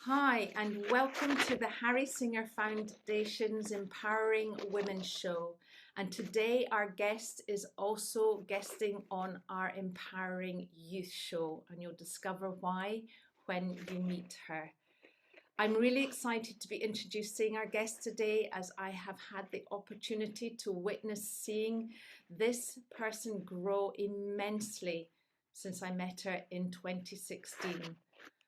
Hi, and welcome to the Harry Singer Foundation's Empowering Women show. And today our guest is also guesting on our Empowering Youth show, and you'll discover why when you meet her. I'm really excited to be introducing our guest today, as I have had the opportunity to witness seeing this person grow immensely since I met her in 2016.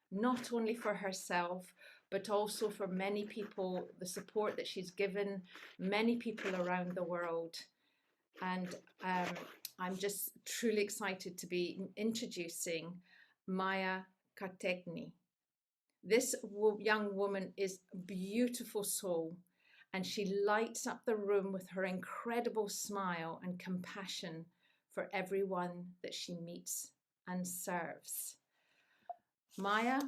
Not only for herself, but also for many people, the support that she's given many people around the world. And I'm just truly excited to be introducing Maya Cartegni. This young woman is a beautiful soul, and she lights up the room with her incredible smile and compassion for everyone that she meets and serves. Maya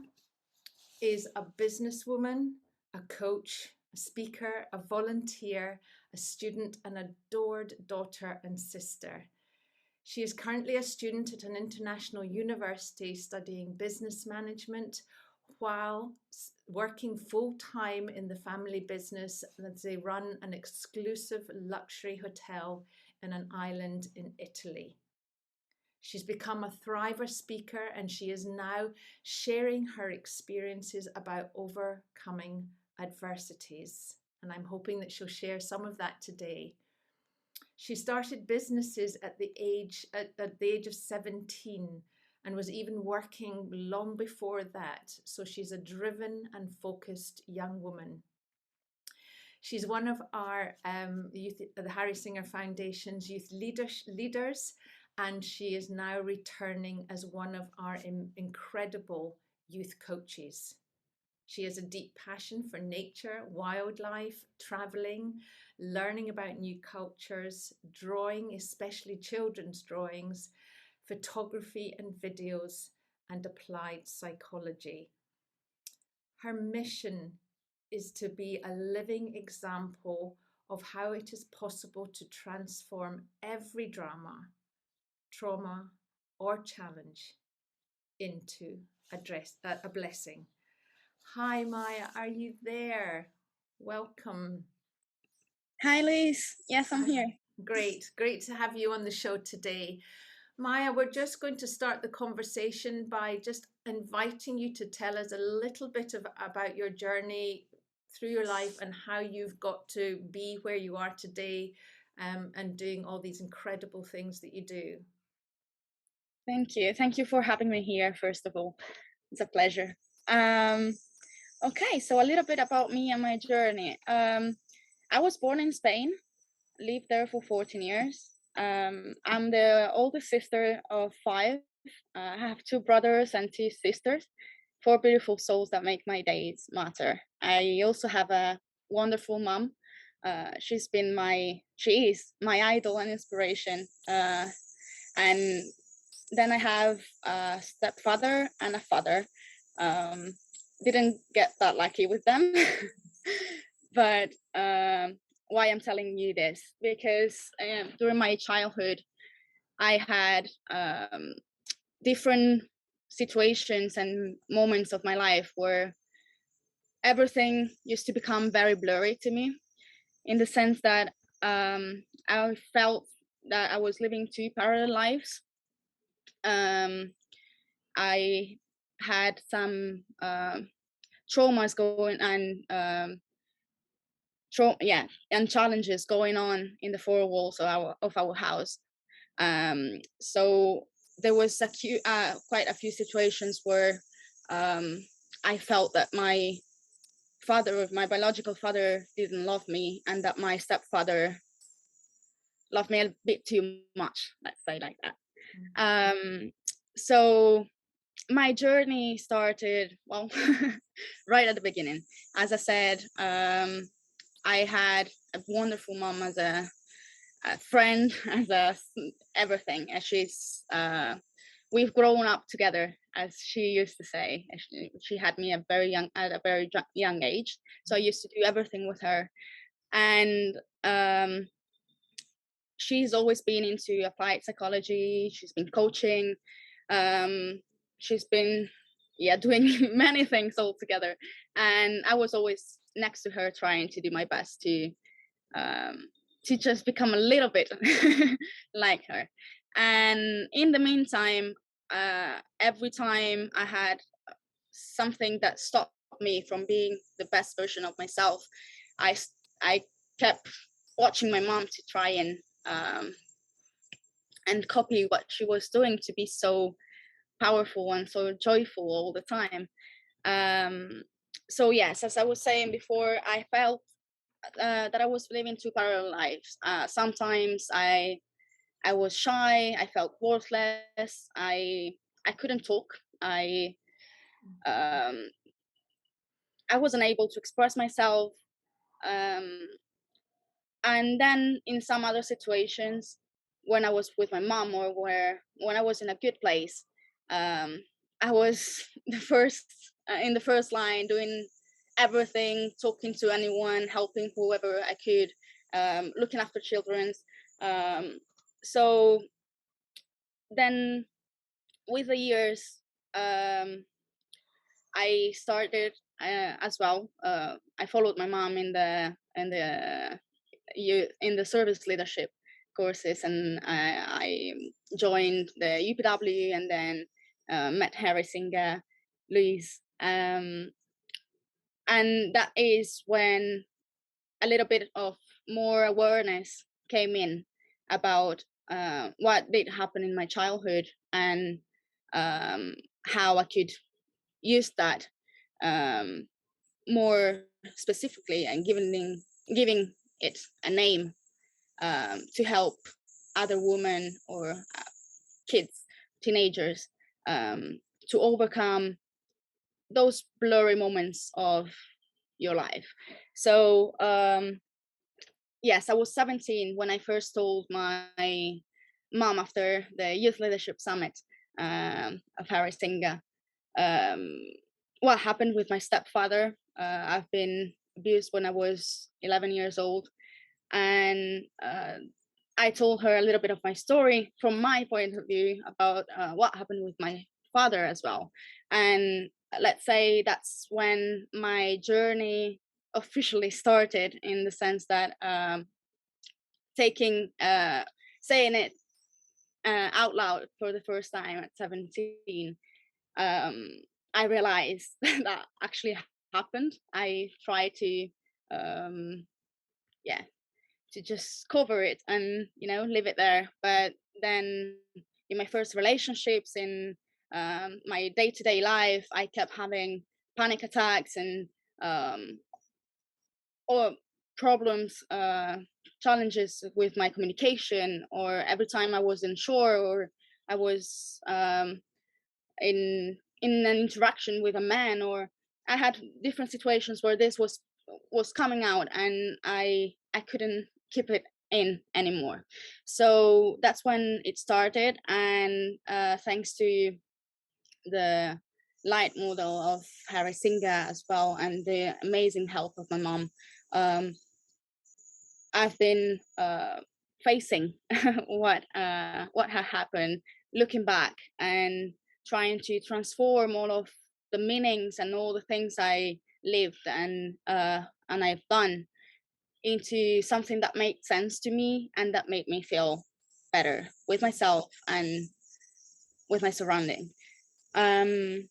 is a businesswoman, a coach, a speaker, a volunteer, a student, an adored daughter and sister. She is currently a student at an international university studying business management while working full-time in the family business as they run an exclusive luxury hotel in an island in Italy. She's become a Thriver speaker, and she is now sharing her experiences about overcoming adversities. And I'm hoping that she'll share some of that today. She started businesses at the age of 17 and was even working long before that. So she's a driven and focused young woman. She's one of our the Harry Singer Foundation's youth leaders, and she is now returning as one of our incredible youth coaches. She has a deep passion for nature, wildlife, traveling, learning about new cultures, drawing, especially children's drawings, photography and videos, and applied psychology. Her mission is to be a living example of how it is possible to transform every drama, trauma, or challenge into a blessing. Hi, Maya, are you there? Welcome. Hi, Louise. Yes, I'm here. Great to have you on the show today. Maya, we're just going to start the conversation by just inviting you to tell us a little bit about your journey through your life and how you've got to be where you are today, and doing all these incredible things that you do. Thank you. Thank you for having me here, first of all. It's a pleasure. Okay, so a little bit about me and my journey. I was born in Spain, lived there for 14 years. I'm the oldest sister of five. I have two brothers and two sisters, four beautiful souls that make my days matter. I also have a wonderful mom. She is my idol and inspiration. And then I have a stepfather and a father. Didn't get that lucky with them, but why I'm telling you this, because during my childhood I had different situations and moments of my life where everything used to become very blurry to me, in the sense that I felt that I was living two parallel lives. I had some traumas going and challenges going on in the four walls of our house. So there was quite a few situations where I felt that my biological father, didn't love me, and that my stepfather loved me a bit too much. Let's say like that. So my journey started, well, right at the beginning. As I said, I had a wonderful mom as a friend, as everything. And we've grown up together, as she used to say. She had me at a very young age, so I used to do everything with her. And she's always been into applied psychology. She's been coaching. She's been yeah, doing many things all together. And I was always next to her, trying to do my best um, to just become a little bit like her. And in the meantime, every time I had something that stopped me from being the best version of myself, I kept watching my mom to try um, and copy what she was doing to be so powerful and so joyful all the time. Um, so yes, as I was saying before, I felt that I was living two parallel lives. Sometimes I was shy. I felt worthless. I couldn't talk. Um, I wasn't able to express myself. Um, and then in some other situations, when I was with my mom, or when I was in a good place, um, I was the first in the first line, doing everything, talking to anyone, helping whoever I could, looking after children's. Um, so then with the years, um, I started as well. I followed my mom in the service leadership courses, and I joined the UPW, and then met Harry Singha, Louise, and that is when a little bit of more awareness came in about what did happen in my childhood, and um, how I could use that um, more specifically, and giving it a name, to help other women or kids, teenagers, um, to overcome those blurry moments of your life. So yes, I was 17 when I first told my mom, after the Youth Leadership Summit of Harry Singha, um, what happened with my stepfather. I've been abused when I was 11 years old, and I told her a little bit of my story from my point of view about what happened with my father as well. And let's say that's when my journey officially started, in the sense that taking saying it out loud for the first time at 17, um, I realized that actually happened. I tried to um, yeah, to just cover it and leave it there. But then in my first relationships, in my day-to-day life, I kept having panic attacks, and um, or problems, challenges with my communication, or every time I wasn't sure, or I was in an interaction with a man, or I had different situations where this was coming out, and I couldn't keep it in anymore. So that's when it started, and thanks to the light model of Harry Singha as well, and the amazing help of my mom, um, I've been facing what had happened, looking back and trying to transform all of the meanings and all the things I lived and I've done into something that made sense to me, and that made me feel better with myself and with my surrounding. Um,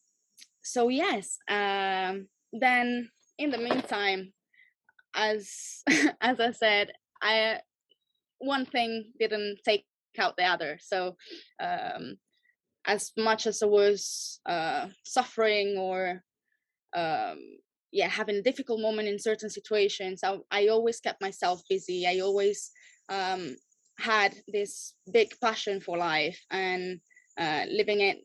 so yes, then in the meantime, as as I said, I one thing didn't take out the other. So um, as much as I was suffering, or um, yeah, having a difficult moment in certain situations, I always kept myself busy. I always um, had this big passion for life, and living it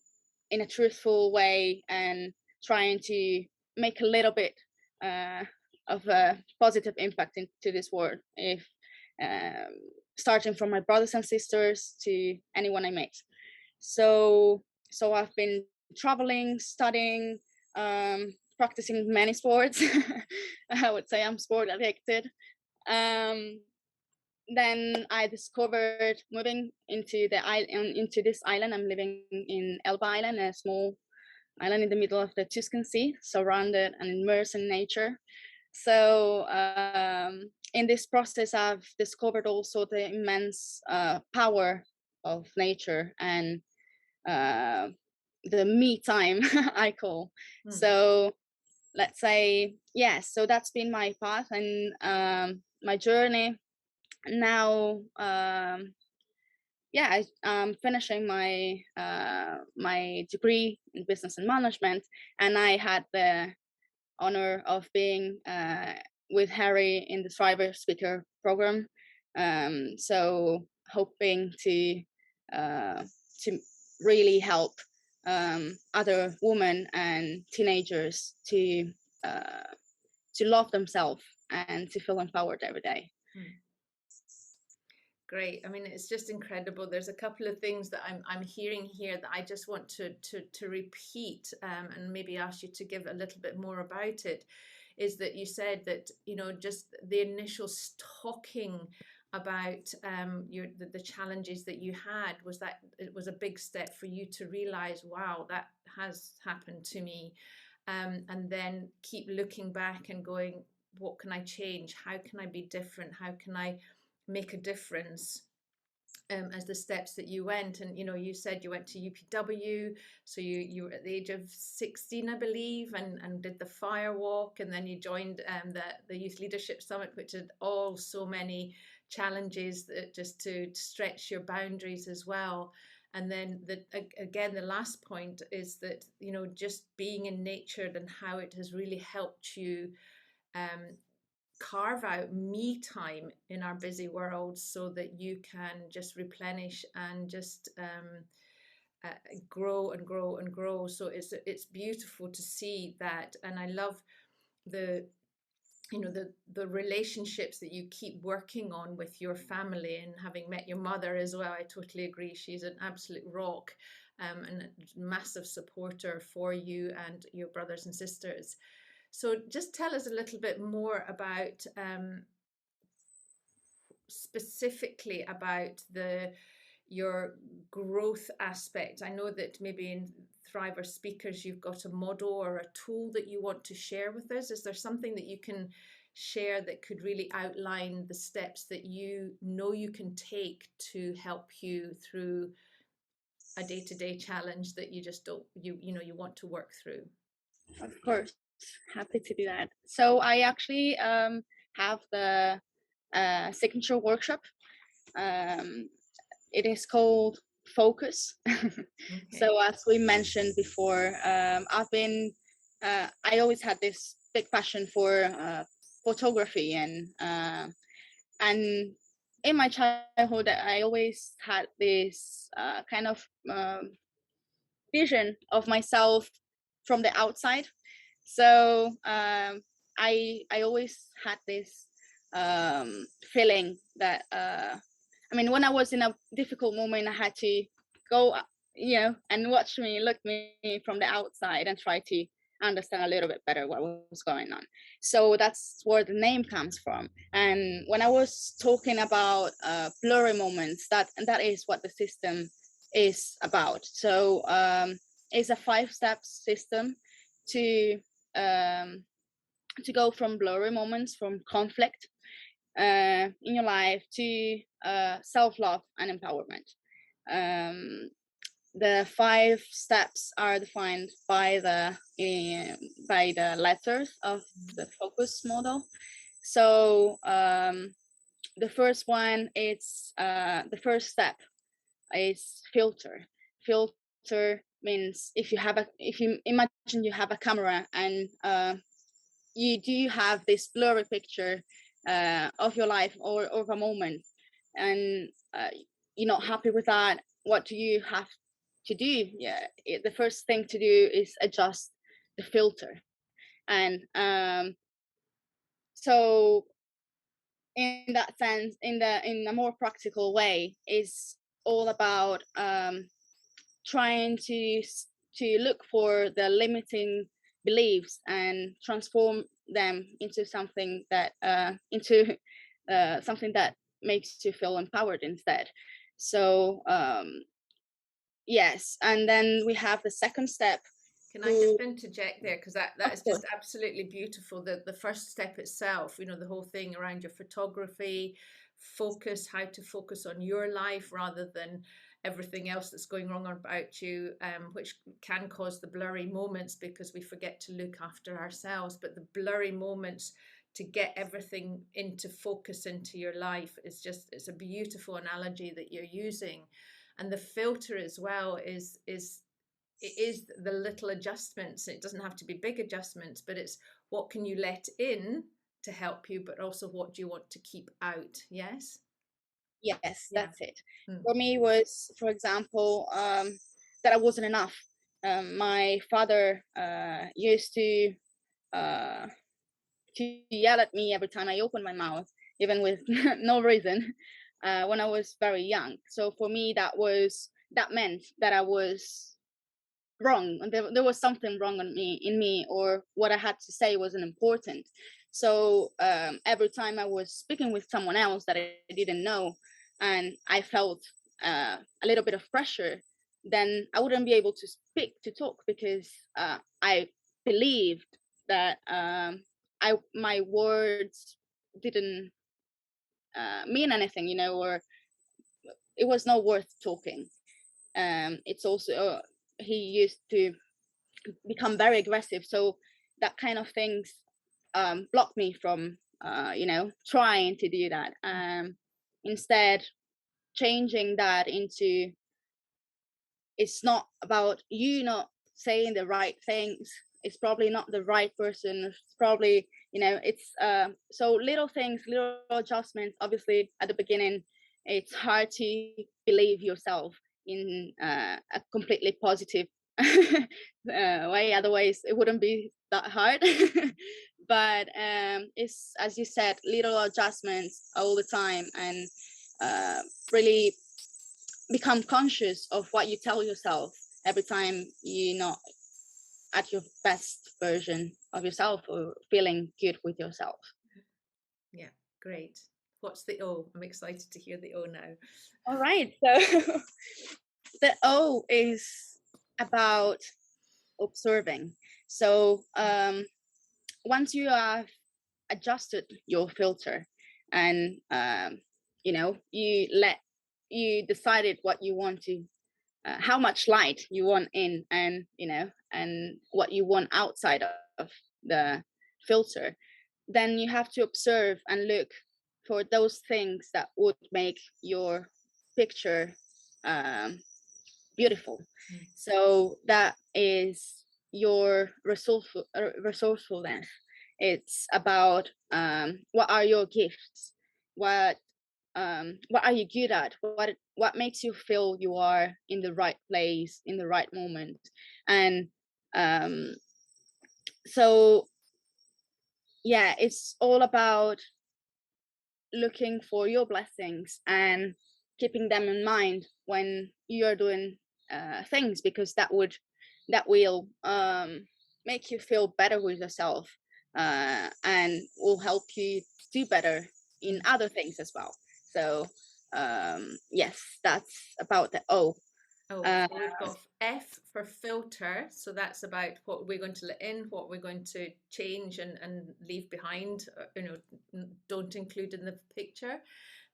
in a truthful way, and trying to make a little bit uh, of a positive impact into this world, if um, starting from my brothers and sisters to anyone I met. So I've been traveling, studying, practicing many sports. I would say I'm sport addicted. Um, then I discovered moving into this island. I'm living in Elba Island, a small island in the middle of the Tuscan Sea, surrounded and immersed in nature. So in this process, I've discovered also the immense power of nature and uh, the me time I call. So let's say, yes, so that's been my path and my journey. Now, yeah, I'm finishing my degree in business and management, and I had the honor of being with Harry in the Thriver Speaker program. So hoping uh, to really help other women and teenagers to love themselves and to feel empowered every day. Great. I mean, it's just incredible. There's a couple of things that I'm hearing here that I just want to repeat, and maybe ask you to give a little bit more about it. Is that you said that, you know, just the initial talking about the challenges that you had, was that it was a big step for you to realize, wow, that has happened to me, and then keep looking back and going, what can I change? How can I be different? How can I make a difference, as the steps that you went? And you know, you said you went to UPW, so you were at the age of 16, I believe, and did the fire walk, and then you joined the Youth Leadership Summit, which had all so many challenges that just to stretch your boundaries as well. And then again, the last point is that, you know, just being in nature and how it has really helped you um, carve out me time in our busy world, so that you can just replenish and just grow and grow and grow. So it's beautiful to see that, and I love the, you know, the relationships that you keep working on with your family. And having met your mother as well, I totally agree, she's an absolute rock, and a massive supporter for you and your brothers and sisters. So just tell us a little bit more about, specifically about your growth aspect. I know that maybe in Thriver Speakers you've got a model or a tool that you want to share with us. Is there something that you can share that could really outline the steps that you know you can take to help you through a day-to-day challenge that you just don't, you know, you want to work through? Of course, happy to do that. So I actually have the signature workshop. Um, it is called Focus. Okay. So as we mentioned before, I always had this big passion for photography, and in my childhood, I always had this kind of vision of myself from the outside. So I always had this feeling that I mean, when I was in a difficult moment, I had to go, and look me from the outside and try to understand a little bit better what was going on. So that's where the name comes from. And when I was talking about blurry moments, that is what the system is about. So it's a 5-step system to um, to go from blurry moments, from conflict in your life, to self-love and empowerment. Um, the 5 steps are defined by the letters of the focus model. So the first one, it's the first step is filter. Filter means if you imagine you have a camera and you do have this blurry picture of your life or of a moment, and you're not happy with that, what do you have to do? The first thing to do is adjust the filter. And so in that sense, in a more practical way, is all about trying to look for the limiting beliefs and transform them into something that something that makes you feel empowered instead. So yes, and then we have the second step, Can I just to, interject there? Because that of is course. just absolutely beautiful. The first step itself, you know, the whole thing around your photography, focus, how to focus on your life rather than everything else that's going wrong about you, which can cause the blurry moments because we forget to look after ourselves. But the blurry moments to get everything into focus into your life is just, it's a beautiful analogy that you're using. And the filter as well is it is the little adjustments. It doesn't have to be big adjustments, but it's what can you let in to help you, but also what do you want to keep out? Yes. Yes, Yeah. that's it. Mm. For me was, for example, that I wasn't enough. My father used uh, to yell at me every time I opened my mouth, even with no reason, when I was very young. So for me, that meant that I was wrong, and there was something wrong in me, or what I had to say wasn't important. So every time I was speaking with someone else that I didn't know, and I felt a little bit of pressure, then I wouldn't be able to talk, because I believed that my words didn't mean anything, or it was not worth talking. It's also he used to become very aggressive, so that kind of things blocked me from trying to do that. Instead, changing that into, it's not about you not saying the right things, it's probably not the right person, it's probably, it's so little things, little adjustments. Obviously at the beginning it's hard to believe yourself in a completely positive way, otherwise it wouldn't be that hard. But it's, as you said, little adjustments all the time, and really become conscious of what you tell yourself every time you're not at your best version of yourself or feeling good with yourself. Yeah. Great. What's the O? I'm excited to hear the O now. All right. So the O is about observing. So once you have adjusted your filter, and you decided what you want to, how much light you want in, and and what you want outside of the filter, then you have to observe and look for those things that would make your picture um, beautiful. Mm. So that is your resourcefulness. It's about what are your gifts, what what are you good at, what makes you feel you are in the right place in the right moment. And um, so yeah, it's all about looking for your blessings and keeping them in mind when you're doing things, because that will make you feel better with yourself, and will help you do better in Mm. other things as well. So yes, that's about the O. Oh, uh, so we've got F for filter. So that's about what we're going to let in, what we're going to change and leave behind, don't include in the picture.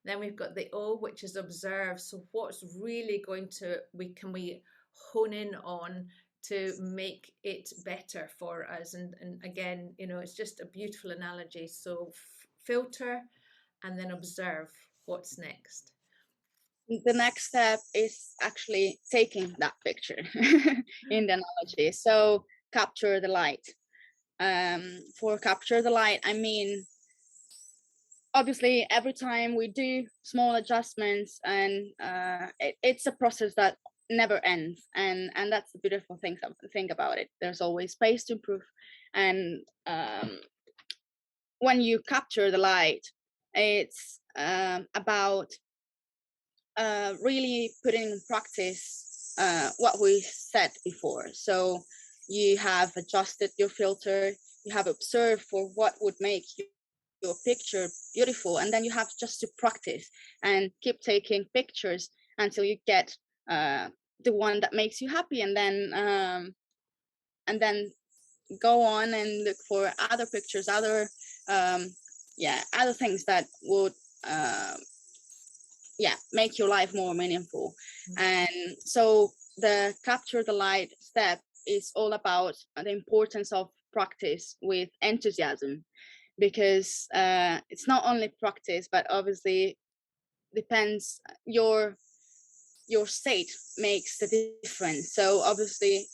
Then we've got the O, which is observe. So what's really going to, we hone in on to make it better for us. And again, it's just a beautiful analogy. So filter and then observe. What's next? the next step is actually taking that picture in the analogy. So capture the light. For capture the light, I mean, obviously every time we do small adjustments, and it's a process that never ends, and that's the beautiful thing about it. There's always space to improve. And when you capture the light, it's about really putting in practice what we said before. So you have adjusted your filter, you have observed for what would make your picture beautiful, and then you have just to practice and keep taking pictures until you get the one that makes you happy. And then and then go on and look for other pictures, um, other things that would make your life more meaningful. And so the capture the light step is all about the importance of practice with enthusiasm, because it's not only practice, but obviously depends your state makes the difference. So obviously,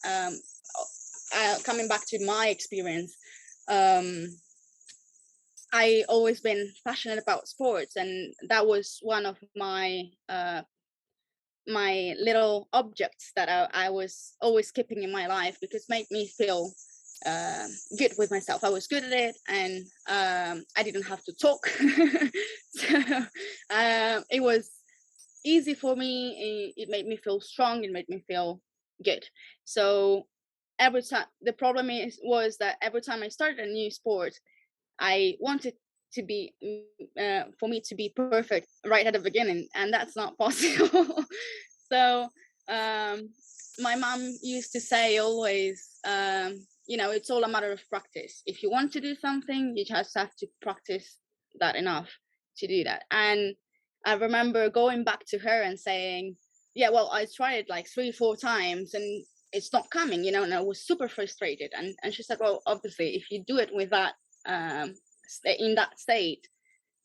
coming back to my experience, um, I always been passionate about sports, and that was one of my little objects that I was always keeping in my life, because it made me feel good with myself. I was good at it, and I didn't have to talk. So it was easy for me. It made me feel strong. It made me feel good. So every time, the problem was that every time I started a new sport, I wanted to be for me to be perfect right at the beginning, and that's not possible. So my mom used to say always, it's all a matter of practice. If you want to do something, you just have to practice that enough to do that. And I remember going back to her and saying, yeah, well, I tried like 3-4 times and it's not coming, and I was super frustrated. And she said, well, obviously, if you do it with that, in that state,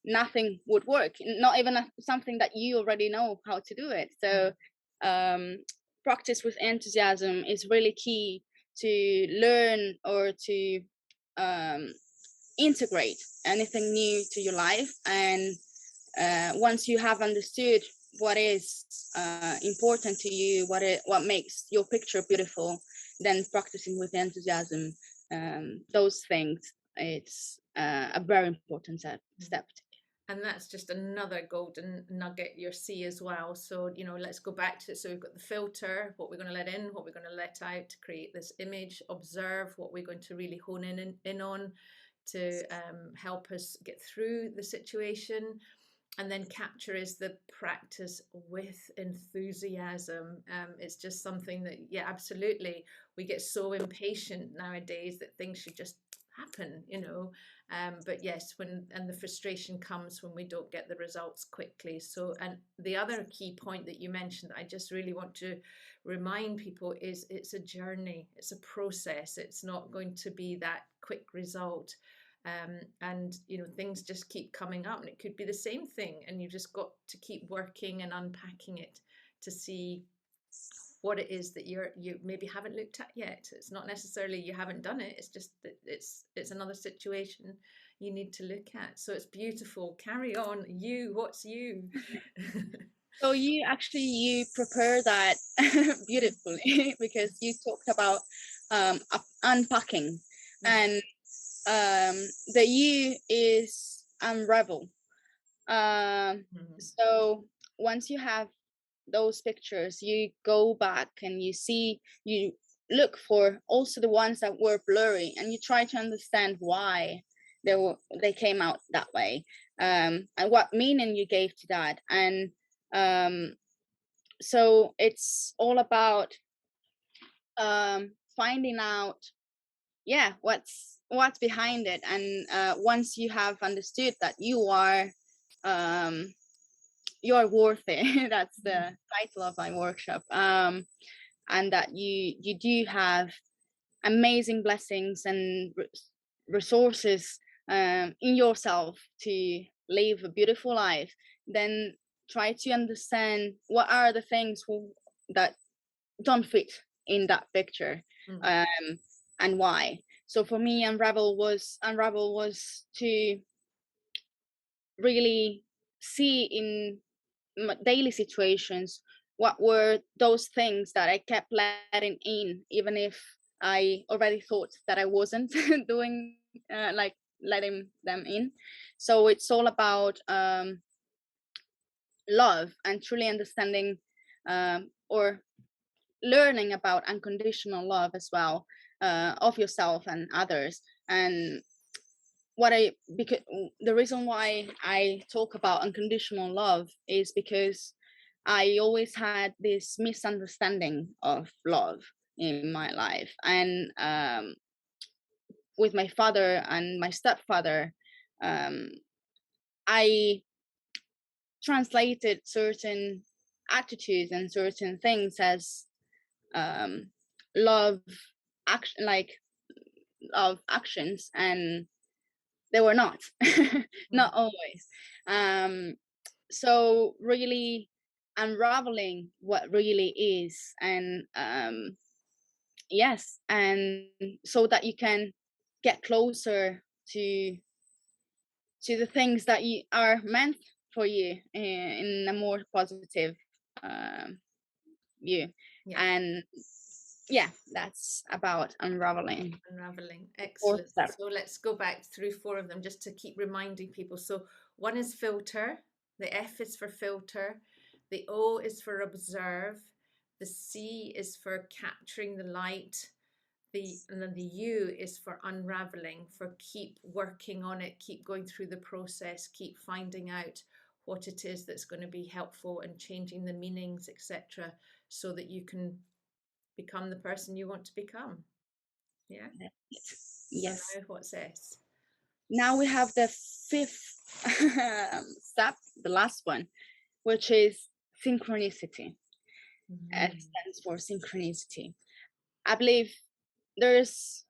nothing would work, not even something that you already know how to do it. So practice with enthusiasm is really key to learn or to integrate anything new to your life. And once you have understood what is important to you, what makes your picture beautiful, then practicing with enthusiasm, those things, it's a very important step. And that's just another golden nugget you'll see as well. So, let's go back to it. So we've got the filter, what we're going to let in, what we're going to let out to create this image, observe what we're going to really hone in on to help us get through the situation. And then capture is the practice with enthusiasm. It's just something that, yeah, absolutely. We get so impatient nowadays that things should just happen, but yes, and the frustration comes when we don't get the results quickly. So, and the other key point that you mentioned that I just really want to remind people is it's a journey, it's a process. It's not going to be that quick result. And things just keep coming up, and it could be the same thing, and you've just got to keep working and unpacking it to see what it is that you maybe haven't looked at yet. It's not necessarily you haven't done it, it's just that it's another situation you need to look at. So it's beautiful. Carry on. What's you? So you prepare that beautifully, because you talked about unpacking, and the you is unravel. So once you have those pictures, you go back and you look for also the ones that were blurry, and you try to understand why they came out that way, and what meaning you gave to that. And so it's all about finding out, what's behind it. And once you have understood that you are worthy, that's the title of my workshop, and that you do have amazing blessings and resources in yourself to live a beautiful life, then try to understand what are the things that don't fit in that picture, and why. So for me, unravel was to really see in daily situations what were those things that I kept letting in, even if I already thought that I wasn't doing like letting them in. So it's all about love and truly understanding, or learning about unconditional love as well, of yourself and others. And because the reason why I talk about unconditional love is because I always had this misunderstanding of love. in my life. And with my father and my stepfather, um, I translated certain attitudes and certain things as um, love action, like love actions, and they were not, Mm. not always. Um, so really unraveling what really is, and yes, and so that you can get closer to the things that you are meant for you in a more positive um, view. Yeah. And yeah, that's about unraveling. Unraveling. Fourth Excellent. step. So let's go back through four of them just to keep reminding people. So one is filter, the F is for filter, the O is for observe, the C is for capturing the light, and then the U is for unraveling, for keep working on it, keep going through the process, keep finding out what it is that's going to be helpful and changing the meanings, etc., so that you can become the person you want to become. Yeah. And Yes. now what's S? Now we have the fifth step, the last one, which is synchronicity. It Mm. stands for synchronicity. I believe there's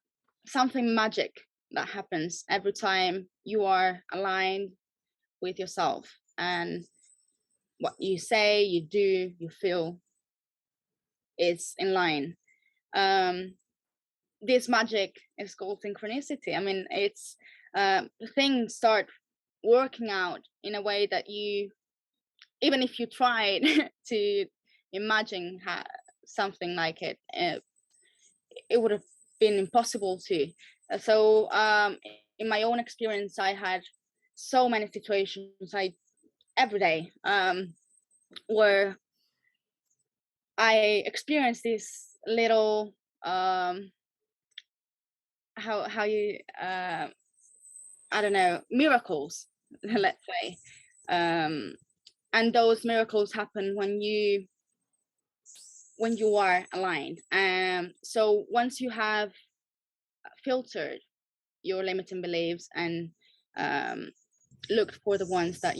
something magic that happens every time you are aligned with yourself, and what you say, you do, you feel is in line. Um, this magic is called synchronicity. I mean, it's things start working out in a way that you, even if you tried to imagine something like it, it would have been impossible to. So, in my own experience, I had so many situations every day where I experienced this little how you I don't know, miracles, let's say. Um, and those miracles happen when you are aligned. So once you have filtered your limiting beliefs and um, looked for the ones that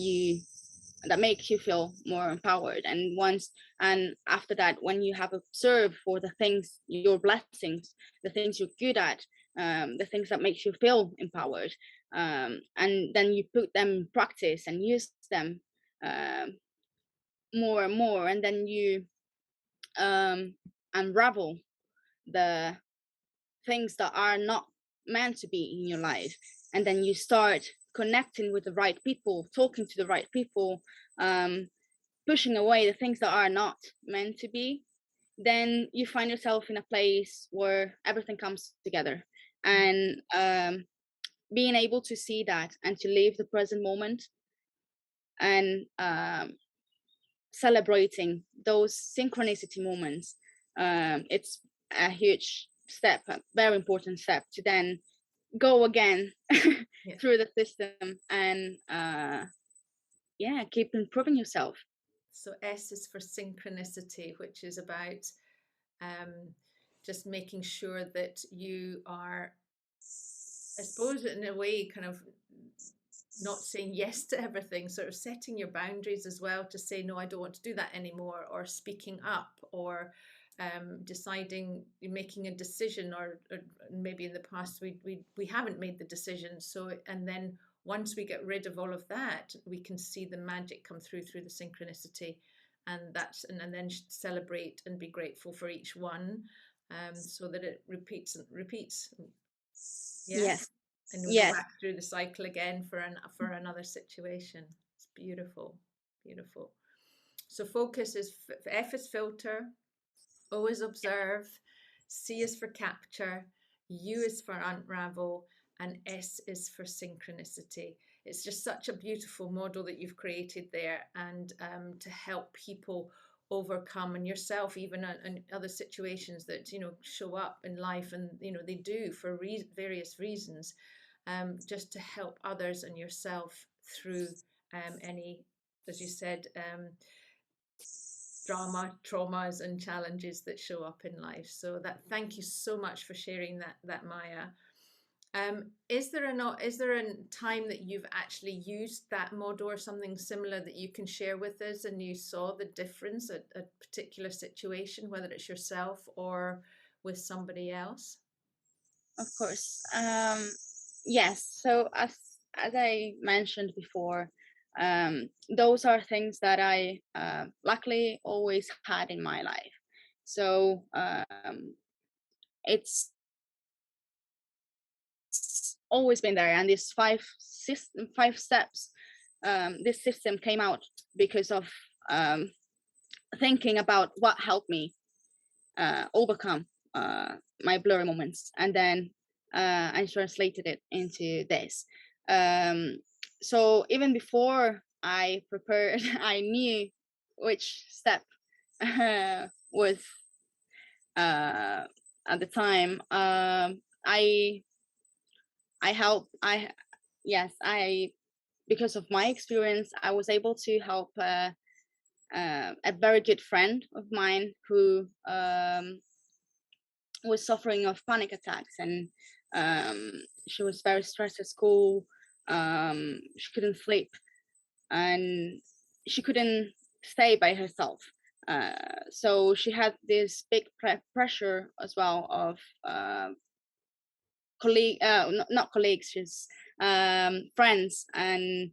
make you feel more empowered, and after that, when you have observed for the things, your blessings, the things you're good at, the things that makes you feel empowered, and then you put them in practice and use them um, more and more, and then you um, unravel the things that are not meant to be in your life, and then you start connecting with the right people, talking to the right people, um, pushing away the things that are not meant to be, then you find yourself in a place where everything comes together. And being able to see that and to live the present moment, and celebrating those synchronicity moments, it's a huge step, a very important step to then go again Yeah. through the system and yeah, keep improving yourself. So S is for synchronicity, which is about um, just making sure that you are, I suppose, in a way, kind of not saying yes to everything, sort of setting your boundaries as well to say, no, I don't want to do that anymore, or speaking up, or deciding, making a decision, or maybe in the past we haven't made the decision. So, and then once we get rid of all of that, we can see the magic come through the synchronicity, and then celebrate and be grateful for each one, so that it repeats and repeats. Yeah. Yes. And we go Yes. back through the cycle again for another situation. It's beautiful, beautiful. So focus is F is filter, O is observe, C is for capture, U is for unravel, and S is for synchronicity. It's just such a beautiful model that you've created there, and to help people overcome, and yourself even in other situations that show up in life, and they do for various reasons, just to help others and yourself through any, as you said, traumas and challenges that show up in life. So that, thank you so much for sharing that Maya. Is there a time that you've actually used that model or something similar that you can share with us, and you saw the difference at a particular situation, whether it's yourself or with somebody else? Of course. Yes. So as I mentioned before, those are things that I luckily always had in my life. So it's always been there, and these five steps. This system came out because of thinking about what helped me overcome my blurry moments, and then I translated it into this. So even before I prepared, I knew which step was at the time. I help. Yes, I because of my experience, I was able to help a very good friend of mine who was suffering of panic attacks, and she was very stressed at school. She couldn't sleep, and she couldn't stay by herself. So she had this big pressure as well of not colleagues, just friends and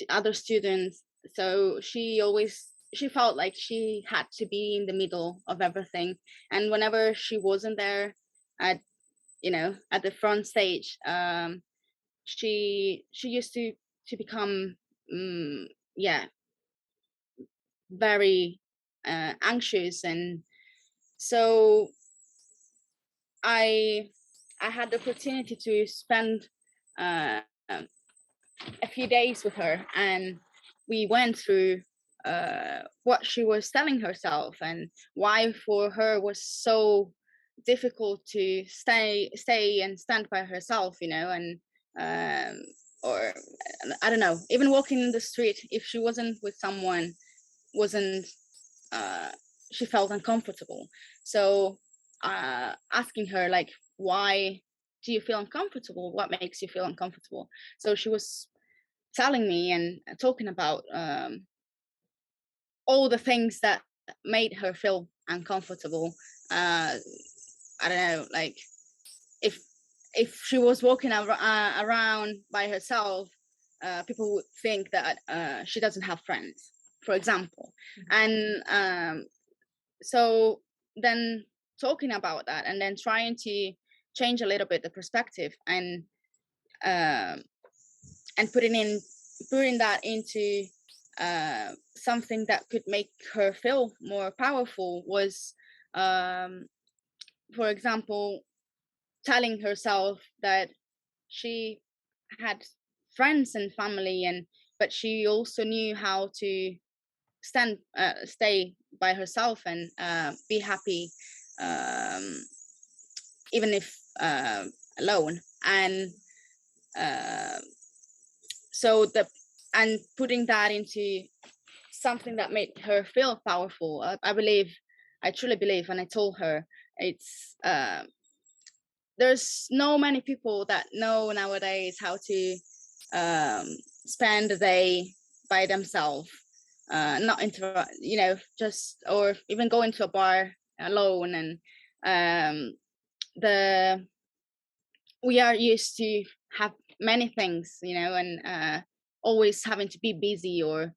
other students. So she felt like she had to be in the middle of everything, and whenever she wasn't there at at the front stage, she used to become yeah, very anxious. And so I I had the opportunity to spend uh, a few days with her, and we went through what she was telling herself, and why for her was so difficult to stay and stand by herself, and um, or I don't know, even walking in the street, if she wasn't with someone, wasn't uh, she felt uncomfortable. So asking her, like, why do you feel uncomfortable, what makes you feel uncomfortable? So she was telling me and talking about all the things that made her feel uncomfortable. I don't know, like, if she was walking around by herself, people would think that she doesn't have friends, for example. And so then talking about that, and then trying to change a little bit the perspective, um, and putting that into something that could make her feel more powerful was, for example, telling herself that she had friends and family, and but she also knew how to stay by herself and be happy, um, even if alone. And uh, so the and putting that into something that made her feel powerful. I truly believe, and I told her, it's there's no many people that know nowadays how to spend a day by themselves, not just, or even go into a bar alone. And the we are used to have many things, and always having to be busy, or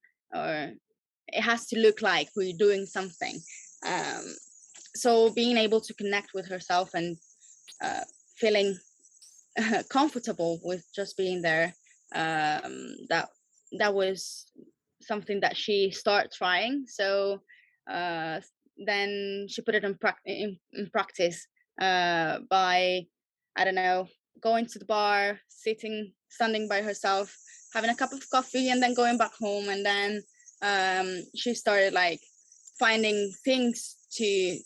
it has to look like we're doing something. um, so being able to connect with herself and feeling comfortable with just being there, that was something that she started trying. So uh, then she put it in practice, by, I don't know, going to the bar, standing by herself, having a cup of coffee, and then going back home. And then she started, like, finding things to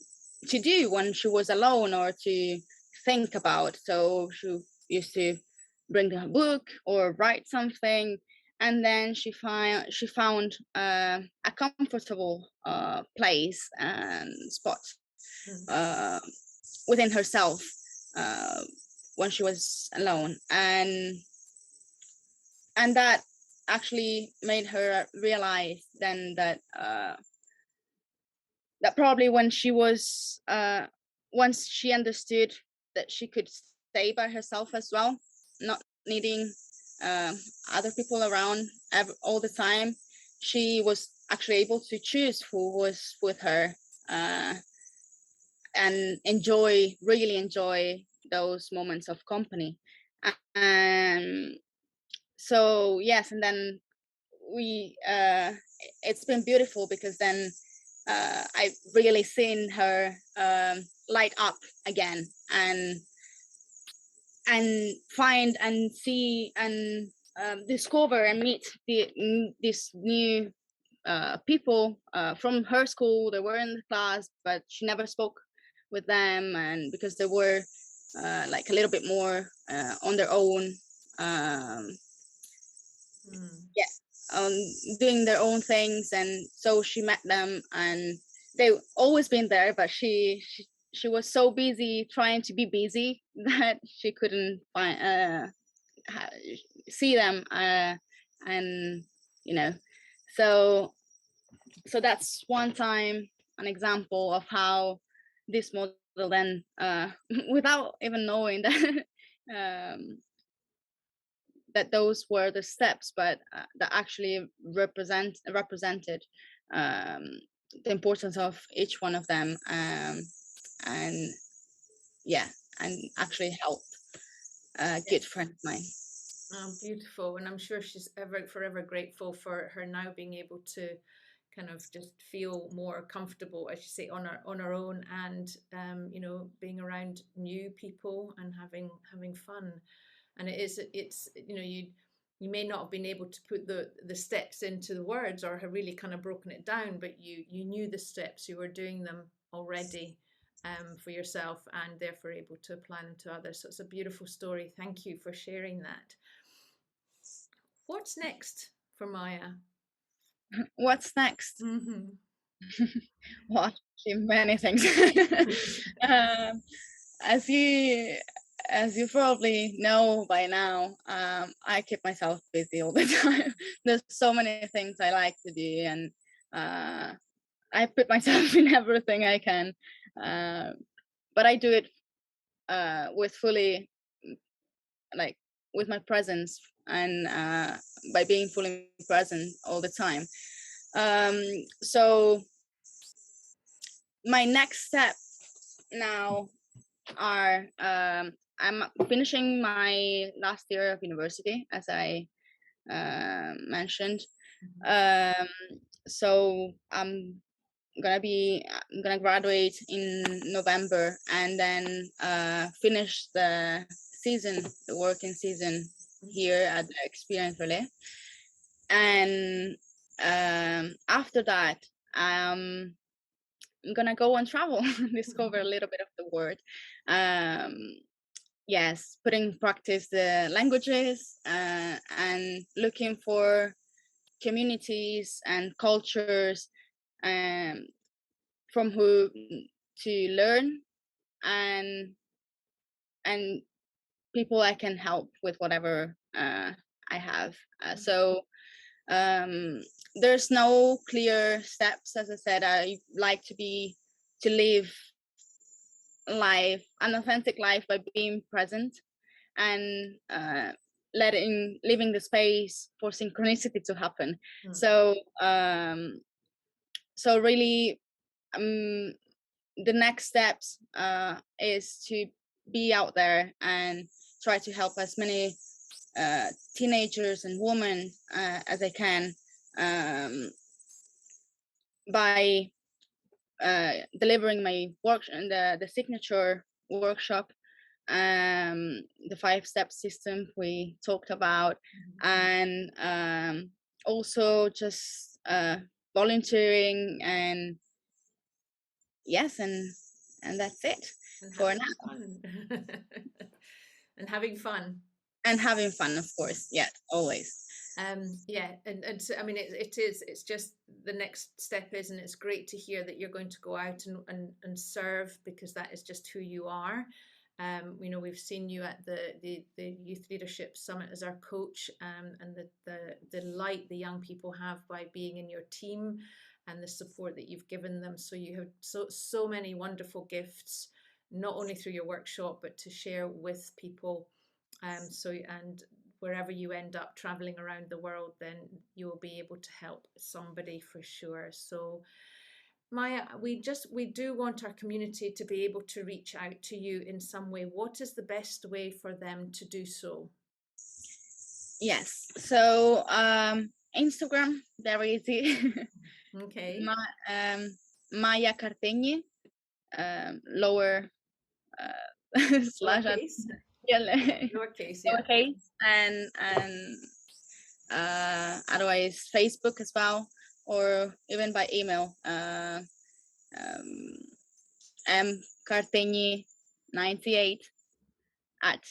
do when she was alone, or to think about. So she used to bring her book or write something, and then she found a comfortable place and spot Mm. uh, within herself uh, when she was alone, and that actually made her realize then that probably when she was once she understood that she could stay by herself as well, not needing um, other people around all the time, she was actually able to choose who was with her, uh, and really enjoy those moments of company. And so yes, and then we it's been beautiful because then I've really seen her light up again, and find and see and discover and meet these new people from her school. They were in the class, but she never spoke with them, and because they were like a little bit more on their own. Um, Mm. yeah, um, doing their own things, and so she met them, and they always been there, but she was so busy trying to be busy that she couldn't ha- see them, and you know, so that's one time an example of how this model then without even knowing that um, that those were the steps, but that actually represented um, the importance of each one of them, and yeah, and actually helped a Yeah. good friend of mine. Oh, beautiful. And I'm sure she's forever grateful for her now being able to kind of just feel more comfortable, as you say, on her own, and being around new people and having fun. And it's you may not have been able to put the steps into the words or have really kind of broken it down, but you knew the steps, you were doing them already, for yourself, and therefore able to apply them to others. So it's a beautiful story. Thank you for sharing that. What's next for Maya? What's next? Mm-hmm. Well, actually, many things. um, as you probably know by now, I keep myself busy all the time. There's so many things I like to do, and uh, I put myself in everything I can, uh, but I do it with fully, like, with my presence, and by being fully present all the time. Um, so my next step now are I'm finishing my last year of university, as I mentioned. Um, so I'm gonna graduate in November, and then finish the season, the working season here at the Experience Relay. And after that, um, I'm gonna go and travel, discover a little bit of the world. Um, yes, putting in practice the languages, and looking for communities and cultures, um, from who to learn, and and people I can help with whatever I have. So there's no clear steps. As I said, I like to live life, an authentic life, by being present, and living the space for synchronicity to happen. Mm. So really, the next steps is to be out there and try to help as many teenagers and women as I can, um, by delivering my work and the signature workshop, the 5-step system we talked about, and also just volunteering, and yes, and that's it And for having now. fun. And having fun. And having fun, of course. Yes, always. Yeah, and so, I mean, it is, it's just the next step is, and it's great to hear that you're going to go out and serve, because that is just who you are. You know, we've seen you at the Youth Leadership Summit as our coach, and the light the young people have by being in your team, and the support that you've given them. So you have so many wonderful gifts, not only through your workshop, but to share with people. And wherever you end up traveling around the world, then you will be able to help somebody for sure. So Maya, we do want our community to be able to reach out to you in some way. What is the best way for them to do so? Yes. So Instagram, very easy. Okay. Maya Cartegni, lower slash at Lowercase. yeah, Lowercase, yeah. lowercase, and otherwise Facebook as well, or even by email. Mcartegni98 at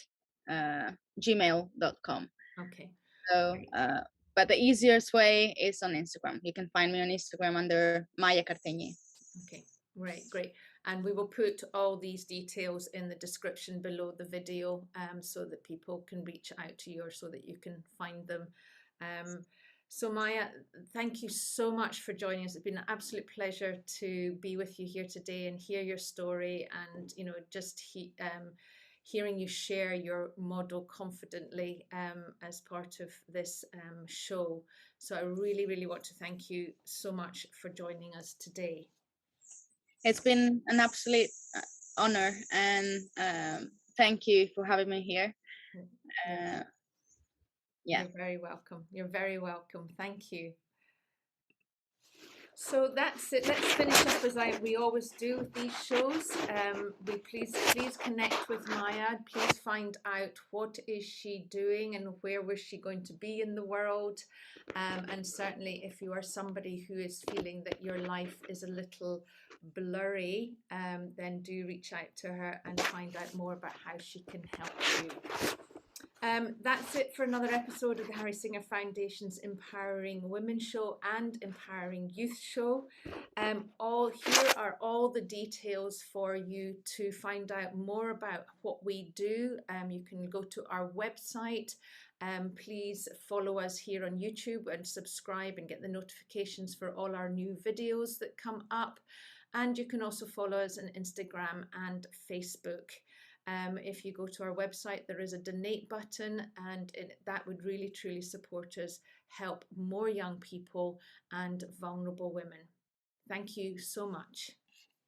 gmail.com. Okay. So, Great. but the easiest way is on Instagram. You can find me on Instagram under Maya Cartegni. Okay, great. And we will put all these details in the description below the video, so that people can reach out to you, or so that you can find them. So Maya, thank you so much for joining us. It's been an absolute pleasure to be with you here today and hear your story, and you know, just hearing you share your model confidently, as part of this show. So I really want to thank you so much for joining us today. It's been an absolute honor, and thank you for having me here. You're, Yeah. you're very welcome. You're very welcome. Thank you. So that's it. Let's finish up as we always do with these shows. We please connect with Maya. Please find out what is she doing and where was she going to be in the world. And certainly, if you are somebody who is feeling that your life is a little blurry, then do reach out to her and find out more about how she can help you. That's it for another episode of the Harry Singer Foundation's Empowering Women Show and Empowering Youth Show. Here are all the details for you to find out more about what we do. You can go to our website. Please follow us here on YouTube and subscribe and get the notifications for all our new videos that come up. And you can also follow us on Instagram and Facebook. If you go to our website, there is a donate button, and that would really truly support us, help more young people and vulnerable women. Thank you so much.